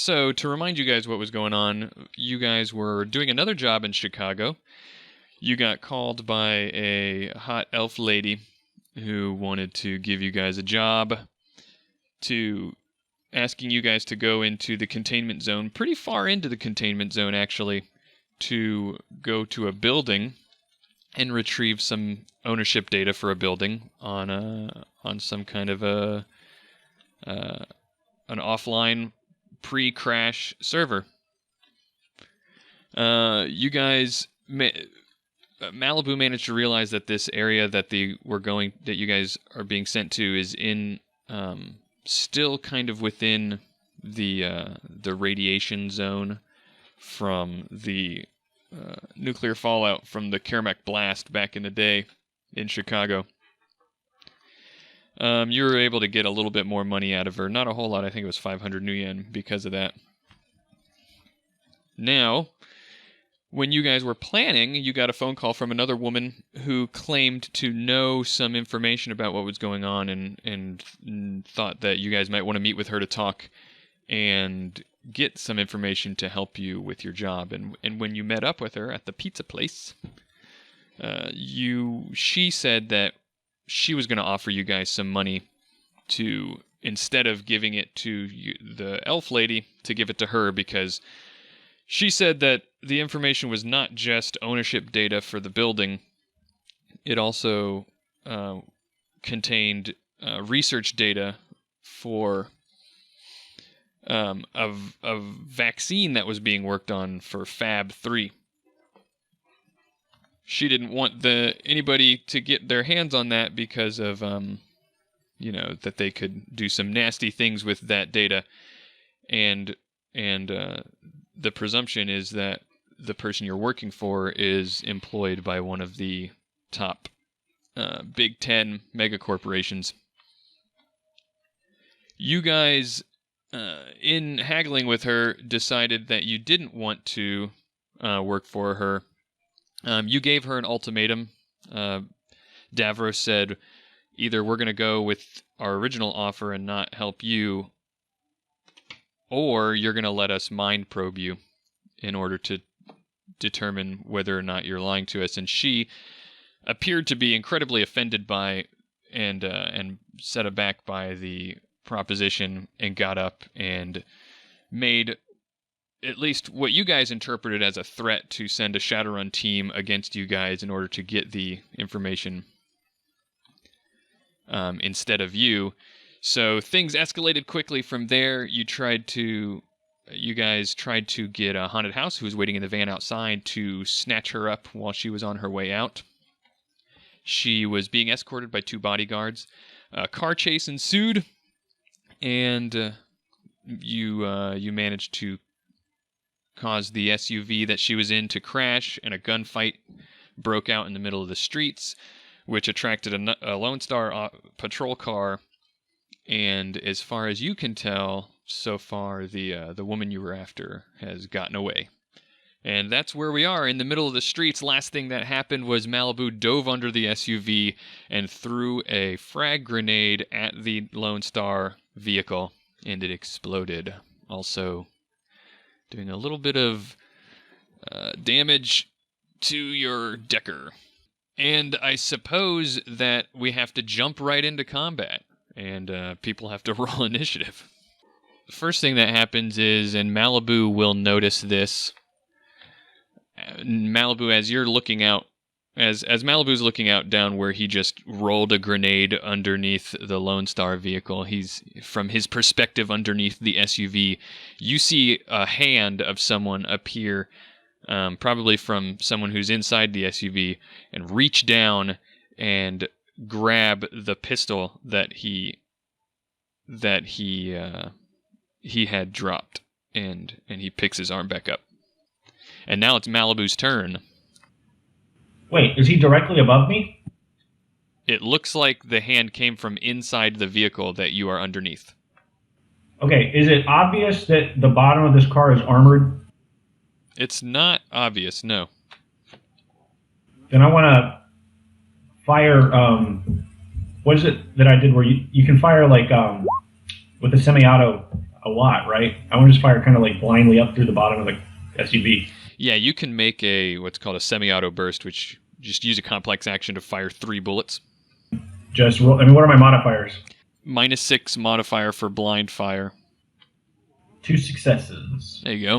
So, to remind you guys what was going on, you guys were doing another job in Chicago. You got called by a hot elf lady who wanted to give you guys a job, asking you guys to go into the containment zone, pretty far into the containment zone, actually, to go to a building and retrieve some ownership data for a building on some kind of an offline pre-crash server. You guys, Malibu managed to realize that this area that you guys are being sent to is in still kind of within the radiation zone from the nuclear fallout from the Kermac blast back in the day in Chicago. You were able to get a little bit more money out of her. Not a whole lot. I think it was 500 new yen because of that. Now, when you guys were planning, you got a phone call from another woman who claimed to know some information about what was going on and thought that you guys might want to meet with her to talk and get some information to help you with your job. And when you met up with her at the pizza place, she said that she was going to offer you guys some money to, instead of giving it to the elf lady, to give it to her, because she said that the information was not just ownership data for the building. It also contained research data for a vaccine that was being worked on for Fab 3. She didn't want anybody to get their hands on that because of, that they could do some nasty things with that data. And the presumption is that the person you're working for is employed by one of the top Big 10 megacorporations. You guys, in haggling with her, decided that you didn't want to work for her. You gave her an ultimatum. Davros said, either we're going to go with our original offer and not help you, or you're going to let us mind probe you in order to determine whether or not you're lying to us. And she appeared to be incredibly offended by and set aback by the proposition and got up and made at least what you guys interpreted as a threat to send a Shadowrun team against you guys in order to get the information instead of you. So things escalated quickly from there. You guys tried to get a haunted house who was waiting in the van outside to snatch her up while she was on her way out. She was being escorted by 2 bodyguards. A car chase ensued, and you managed to cause the SUV that she was in to crash, and a gunfight broke out in the middle of the streets, which attracted a Lone Star patrol car. And as far as you can tell, so far the woman you were after has gotten away. And that's where we are, in the middle of the streets. Last thing that happened was Malibu dove under the SUV and threw a frag grenade at the Lone Star vehicle, and it exploded. Also doing a little bit of damage to your decker. And I suppose that we have to jump right into combat, and people have to roll initiative. The first thing that happens is, and Malibu will notice this, Malibu, as you're looking out, as Malibu's looking out down where he just rolled a grenade underneath the Lone Star vehicle, he's, from his perspective underneath the SUV, you see a hand of someone appear, probably from someone who's inside the SUV, and reach down and grab the pistol that he had dropped, and he picks his arm back up. And now it's Malibu's turn. Wait, is he directly above me? It looks like the hand came from inside the vehicle that you are underneath. Okay, is it obvious that the bottom of this car is armored? It's not obvious, no. Then I want to fire, what is it that I did where you can fire like, with a semi-auto, a lot, right? I want to just fire kind of like blindly up through the bottom of the SUV. Yeah, you can make what's called a semi-auto burst, which just use a complex action to fire 3 bullets. Just roll. I mean, what are my modifiers? -6 modifier for blind fire. 2 successes. There you go.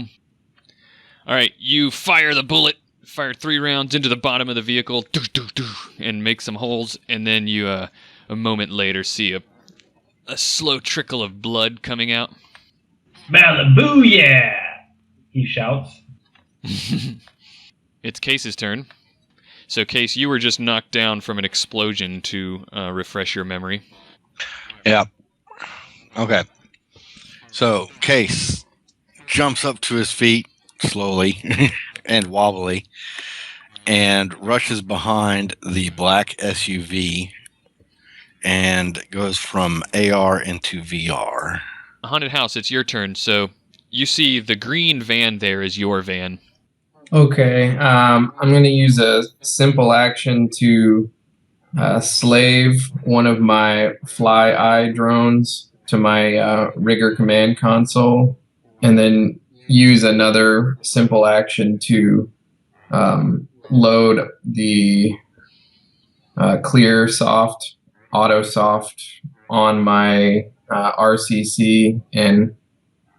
All right, you fire the bullet, fire 3 rounds into the bottom of the vehicle, and make some holes, and then you, a moment later, see a slow trickle of blood coming out. Malibu, yeah! He shouts. It's Case's turn. So, Case, you were just knocked down from an explosion to refresh your memory. Yeah. Okay. So, Case jumps up to his feet slowly and wobbly and rushes behind the black SUV and goes from AR into VR. Haunted House, it's your turn. So, you see the green van there is your van. Okay, I'm going to use a simple action to slave one of my fly eye drones to my rigger command console, and then use another simple action to load the clear soft, auto soft on my RCC, and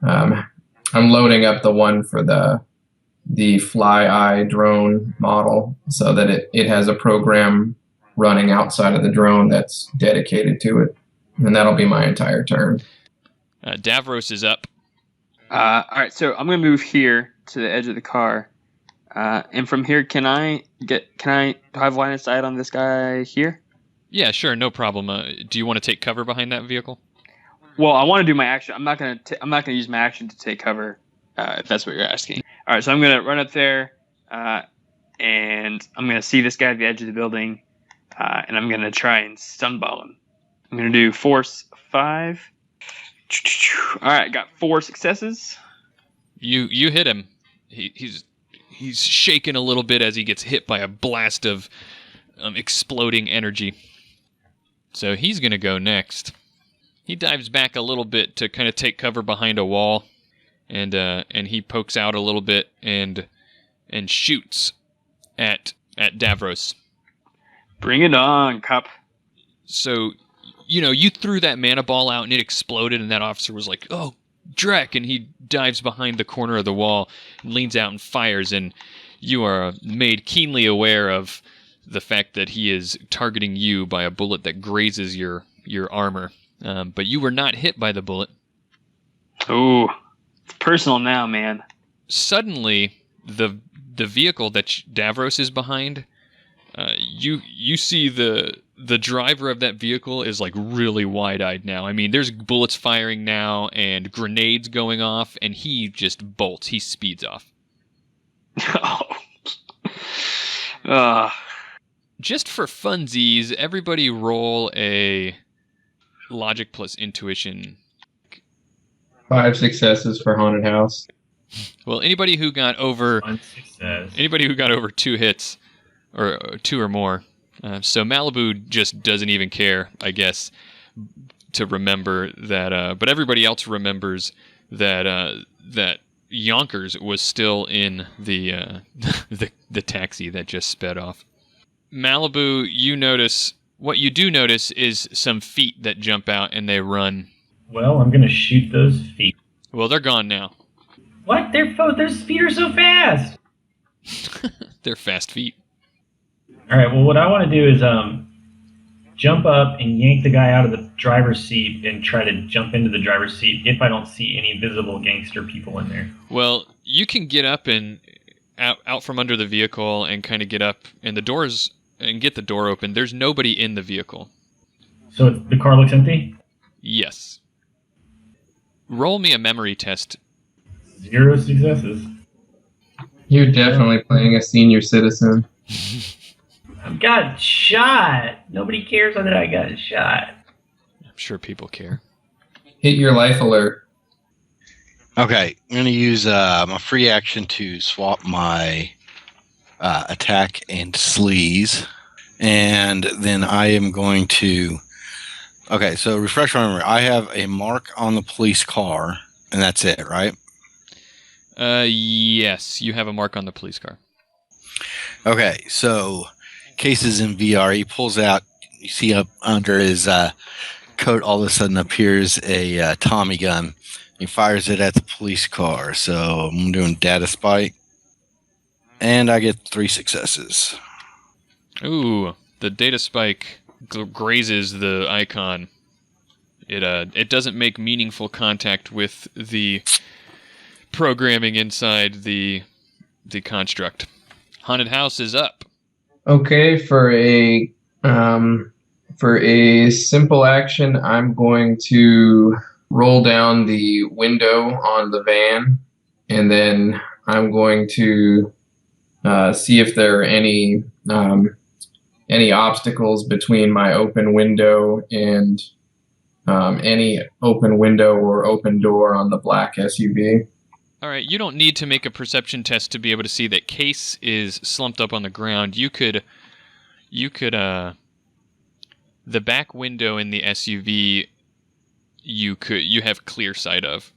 I'm loading up the one for the fly eye drone model so that it has a program running outside of the drone that's dedicated to it. And that'll be my entire turn. Davros is up. All right, so I'm going to move here to the edge of the car. And from here, do I have line of sight on this guy here? Yeah, sure, no problem. Do you want to take cover behind that vehicle? Well, I want to do my action. I'm not going to use my action to take cover, if that's what you're asking. All right, so I'm going to run up there, and I'm going to see this guy at the edge of the building, and I'm going to try and stunball him. I'm going to do force 5. All right, got 4 successes. You hit him. He's shaken a little bit as he gets hit by a blast of exploding energy. So he's going to go next. He dives back a little bit to kind of take cover behind a wall, and he pokes out a little bit and shoots at Davros. Bring it on, Cup. So, you threw that mana ball out and it exploded, and that officer was like, "Oh, Drek," and he dives behind the corner of the wall, leans out and fires, and you are made keenly aware of the fact that he is targeting you by a bullet that grazes your armor. But you were not hit by the bullet. Ooh, it's personal now, man. Suddenly, the vehicle that Davros is behind, you see the driver of that vehicle is like really wide-eyed now. I mean, there's bullets firing now and grenades going off, and he just bolts. He speeds off. Just for funsies, everybody roll a logic plus intuition. 5 successes for Haunted House. Well, anybody who got over 1 success. 2 hits or 2 or more. So Malibu just doesn't even care, I guess, to remember that. But everybody else remembers that that Yonkers was still in the the taxi that just sped off. Malibu, what you do notice is some feet that jump out and they run. Well, I'm going to shoot those feet. Well, they're gone now. What? Those feet are so fast! They're fast feet. All right, well, what I want to do is jump up and yank the guy out of the driver's seat and try to jump into the driver's seat if I don't see any visible gangster people in there. Well, you can get up and out from under the vehicle and kind of get up and get the door open. There's nobody in the vehicle. So the car looks empty? Yes. Roll me a memory test. 0 successes. You're definitely playing a senior citizen. I got shot. Nobody cares that I got shot. I'm sure people care. Hit your life alert. Okay, I'm going to use my free action to swap my attack and sleaze. And then I am going to... Okay, so refresh my memory. I have a mark on the police car And that's it, right? Yes, you have a mark on the police car. Okay, so Case is in VR. He pulls out, you see up under his coat, all of a sudden appears a Tommy gun. He fires it at the police car. So I'm doing data spike. And I get 3 successes. Ooh, the data spike grazes the icon. It doesn't make meaningful contact with the programming inside the construct. Haunted house is up. Okay, for a simple action, I'm going to roll down the window on the van, and then I'm going to see if there are any obstacles between my open window and any open window or open door on the black SUV. All right, you don't need to make a perception test to be able to see that Case is slumped up on the ground. You could the back window in the SUV you have clear sight of.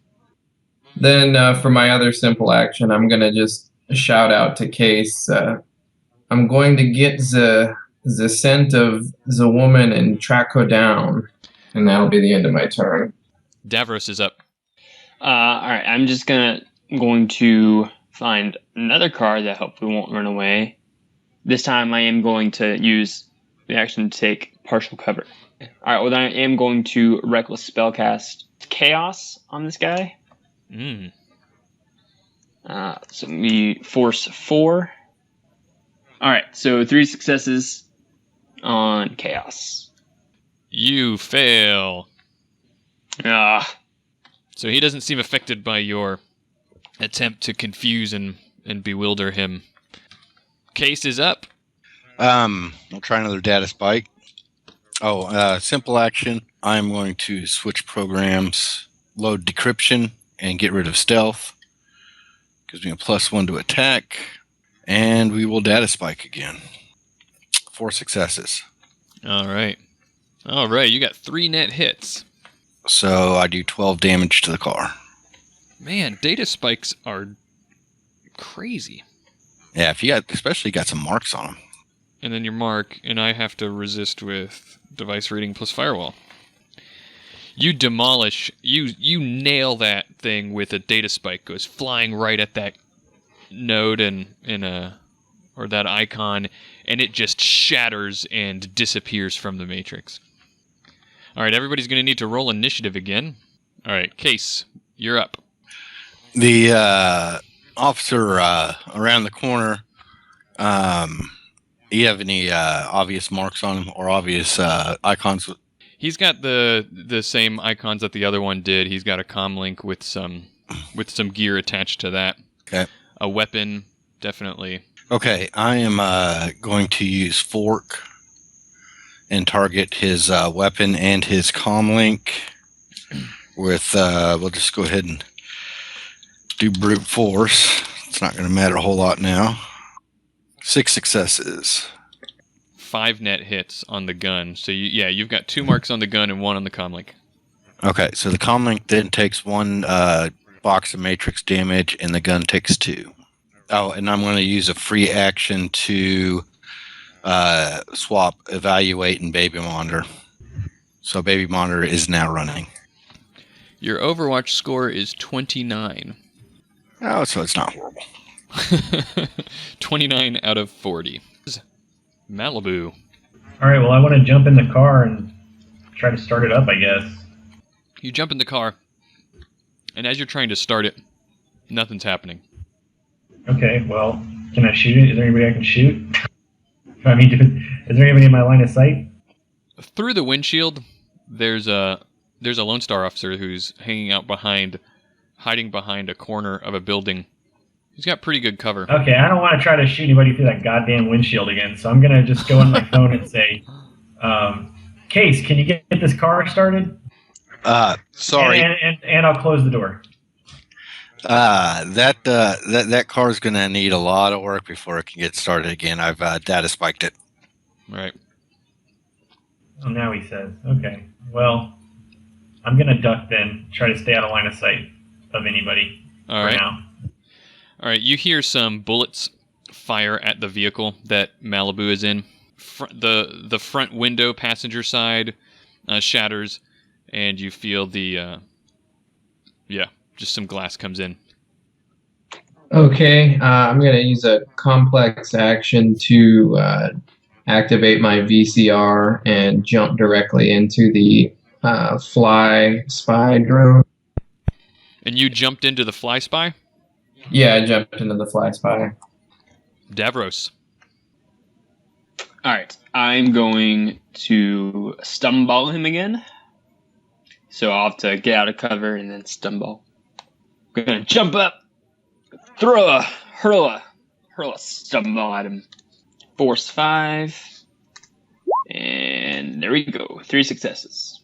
Then for my other simple action, I'm gonna just shout out to Case. I'm going to get the scent of the woman and track her down, and that'll be the end of my turn. Davros is up. All right, I'm just going to find another car that hopefully won't run away. This time I am going to use the action to take partial cover. All right, well then I am going to reckless spellcast chaos on this guy. So we force 4. All right, so 3 successes on chaos. You fail. Ah. So he doesn't seem affected by your attempt to confuse and bewilder him. Case is up. I'll try another data spike. Simple action. I'm going to switch programs, load decryption, and get rid of stealth. Gives me a +1 to attack. And we will data spike again. 4 successes. All right. You got 3 net hits. So I do 12 damage to the car. Man, data spikes are crazy. Yeah, if you especially got some marks on them. And then your mark, and I have to resist with device rating plus firewall. You demolish, you nail that thing with a data spike. Goes flying right at that node or that icon, and it just shatters and disappears from the matrix. All right, everybody's going to need to roll initiative again. All right, Case, you're up. The officer around the corner, you have any obvious marks on him or obvious icons? He's got the same icons that the other one did. He's got a comm link with some gear attached to that. Okay. A weapon, definitely. Okay, I am going to use fork and target his weapon and his comm link with, we'll just go ahead and do brute force. It's not going to matter a whole lot now. 6 successes. 5 net hits on the gun. So you've got 2 marks on the gun and 1 on the comm link. Okay, so the comm link then takes 1 box of matrix damage and the gun takes 2. Oh, and I'm going to use a free action to swap evaluate and baby monitor. So baby monitor is now running. Your Overwatch score is 29. Oh, so it's not horrible. 29 out of 40. Malibu. All right, well, I want to jump in the car and try to start it up, I guess. You jump in the car, and as you're trying to start it, nothing's happening. Okay, well, can I shoot it? Is there anybody I can shoot? I mean, is there anybody in my line of sight? Through the windshield, there's a Lone Star officer who's hiding behind a corner of a building. He's got pretty good cover. Okay, I don't want to try to shoot anybody through that goddamn windshield again, so I'm going to just go on my phone and say, Case, can you get this car started? Sorry. And I'll close the door. That car is going to need a lot of work before it can get started again. I've data spiked it. Right. Oh, now he says. Okay, well, I'm going to duck then, try to stay out of line of sight. of anybody All for right. now. All right. You hear some bullets fire at the vehicle that Malibu is in. The front window, passenger side, shatters, and you feel the just some glass comes in. Okay, I'm going to use a complex action to activate my VCR and jump directly into the fly spy drone. And you jumped into the fly spy? Yeah, I jumped into the fly spy. Davros. All right, I'm going to stumble him again. So I'll have to get out of cover and then stumble. I'm gonna jump up, hurl a stumble at him. Force 5, and there we go. 3 successes.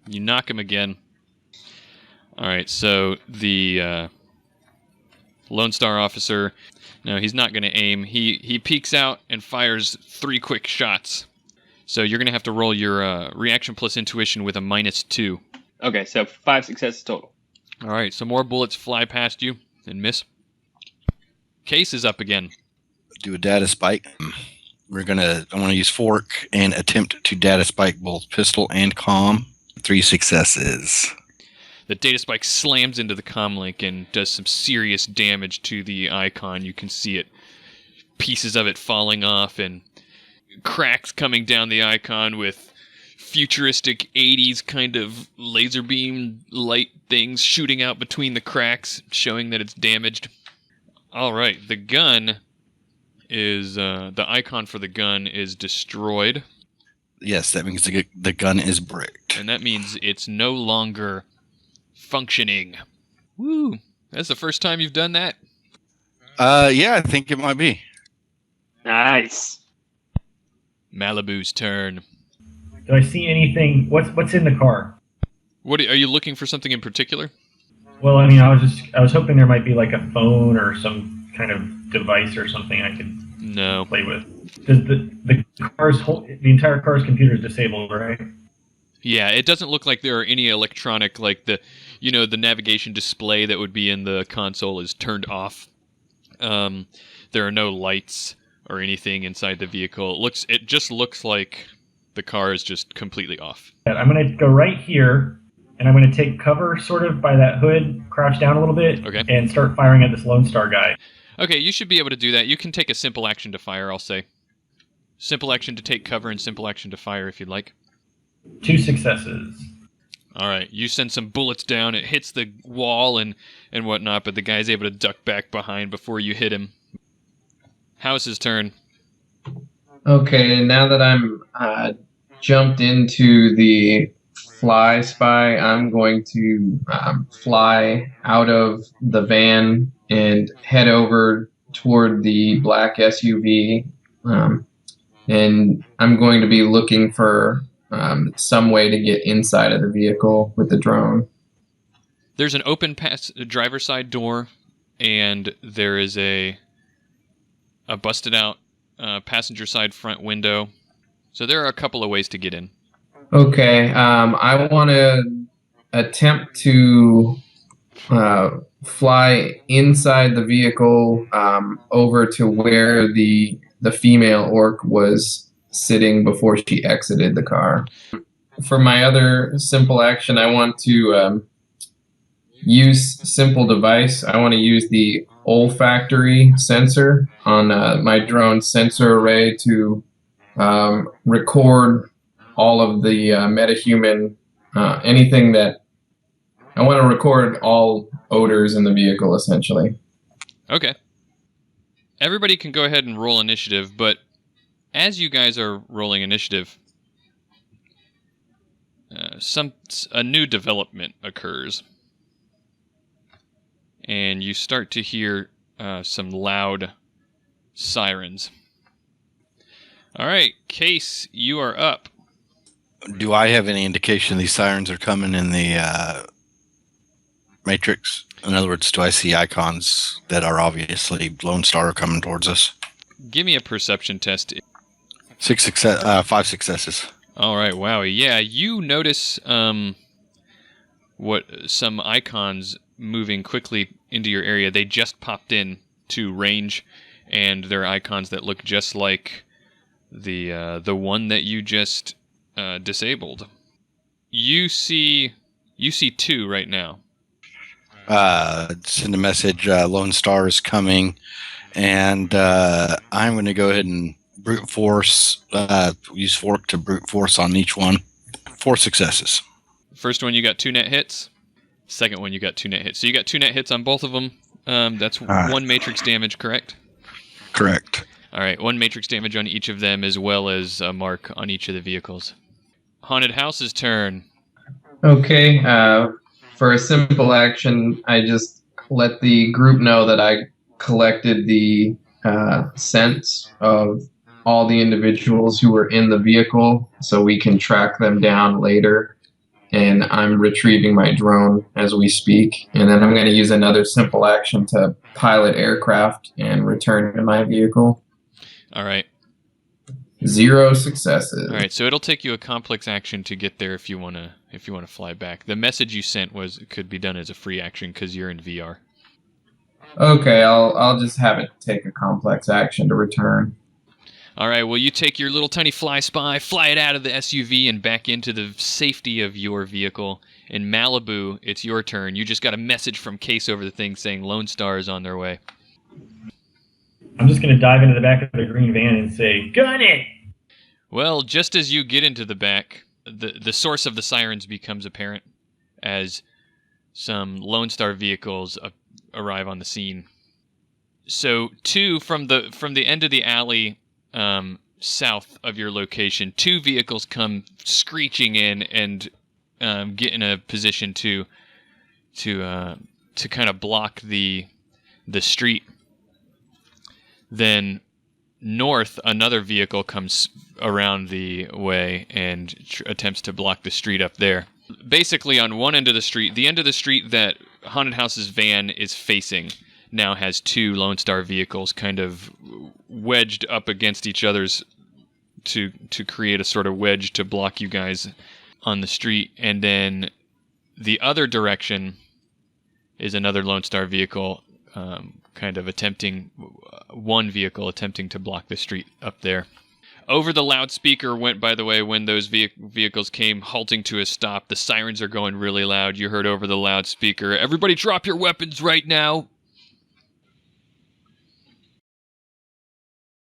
You knock him again. All right, so the Lone Star officer, no, he's not going to aim. He peeks out and fires 3 quick shots. So you're going to have to roll your reaction plus intuition with a -2. Okay, so 5 successes total. All right, so more bullets fly past you and miss. Case is up again. Do a data spike. I want to use fork and attempt to data spike both pistol and comm. 3 successes. The data spike slams into the comm link and does some serious damage to the icon. You can see it, pieces of it falling off and cracks coming down the icon with futuristic 80s kind of laser beam light things shooting out between the cracks, showing that it's damaged. All right, the gun is the icon for the gun is destroyed. Yes, that means the gun is bricked. And that means it's no longer functioning. Woo! That's the first time you've done that? Yeah, I think it might be. Nice. Malibu's turn. Do I see anything? What's in the car? What are you looking for something in particular? Well, I mean, I was hoping there might be like a phone or some kind of device or something I could No. play with. Does the entire car's computer is disabled, right? Yeah, it doesn't look like there are any electronic, like the navigation display that would be in the console is turned off. There are no lights or anything inside the vehicle. It just looks like the car is just completely off. I'm going to go right here, and I'm going to take cover sort of by that hood, crouch down a little bit, Okay. and start firing at this Lone Star guy. Okay, you should be able to do that. You can take a simple action to fire, I'll say. Simple action to take cover and simple action to fire if you'd like. 2 successes. All right, you send some bullets down. It hits the wall and whatnot, but the guy's able to duck back behind before you hit him. House's turn. Okay, now that I'm jumped into the fly spy, I'm going to fly out of the van and head over toward the black SUV. And I'm going to be looking for some way to get inside of the vehicle with the drone. There's an open driver's side door, and there is a busted out passenger side front window. So there are a couple of ways to get in. Okay, I want to attempt to fly inside the vehicle over to where the female orc was sitting before she exited the car. For my other simple action, I want to use simple device. I want to use the olfactory sensor on my drone sensor array to record all of the metahuman, anything that I want to record all odors in the vehicle, essentially. Okay. Everybody can go ahead and roll initiative, but as you guys are rolling initiative, a new development occurs, and you start to hear some loud sirens. All right, Case, you are up. Do I have any indication these sirens are coming in the Matrix? In other words, do I see icons that are obviously Lone Star coming towards us? Give me a perception test. 5 successes. All right, wow. Yeah, you notice what some icons moving quickly into your area. They just popped in to range, and they're icons that look just like the one that you just disabled. You see 2 right now. Send a message. Lone Star is coming, and I'm going to go ahead and brute force. Use fork to brute force on each one. 4 successes. First one, you got 2 net hits. Second one, you got 2 net hits. So you got 2 net hits on both of them. That's 1 matrix damage, correct? Correct. All right, 1 matrix damage on each of them, as well as a mark on each of the vehicles. Haunted House's turn. Okay. For a simple action, I just let the group know that I collected the scents of all the individuals who were in the vehicle, so we can track them down later. And I'm retrieving my drone as we speak. And then I'm going to use another simple action to pilot aircraft and return to my vehicle. All right. 0 successes. All right, so it'll take you a complex action to get there if you want to fly back. The message you sent could be done as a free action because you're in VR. Okay, I'll just have it take a complex action to return. All right, well, you take your little tiny fly spy, fly it out of the SUV and back into the safety of your vehicle. In Malibu, it's your turn. You just got a message from Case over the thing saying Lone Star is on their way. I'm just going to dive into the back of the green van and say, gun it! Well, just as you get into the back, the source of the sirens becomes apparent as some Lone Star vehicles arrive on the scene. So 2 from the end of the alley south of your location, 2 vehicles come screeching in and get in a position to kind of block the street. Then north, another vehicle comes around the way and attempts to block the street up there. Basically, on one end of the street, the end of the street that Haunted House's van is facing now has 2 Lone Star vehicles kind of wedged up against each other's to create a sort of wedge to block you guys on the street. And then the other direction is another Lone Star vehicle kind of one vehicle attempting to block the street up there. Over the loudspeaker went, by the way, when those vehicles came halting to a stop. The sirens are going really loud. You heard over the loudspeaker, "Everybody drop your weapons right now.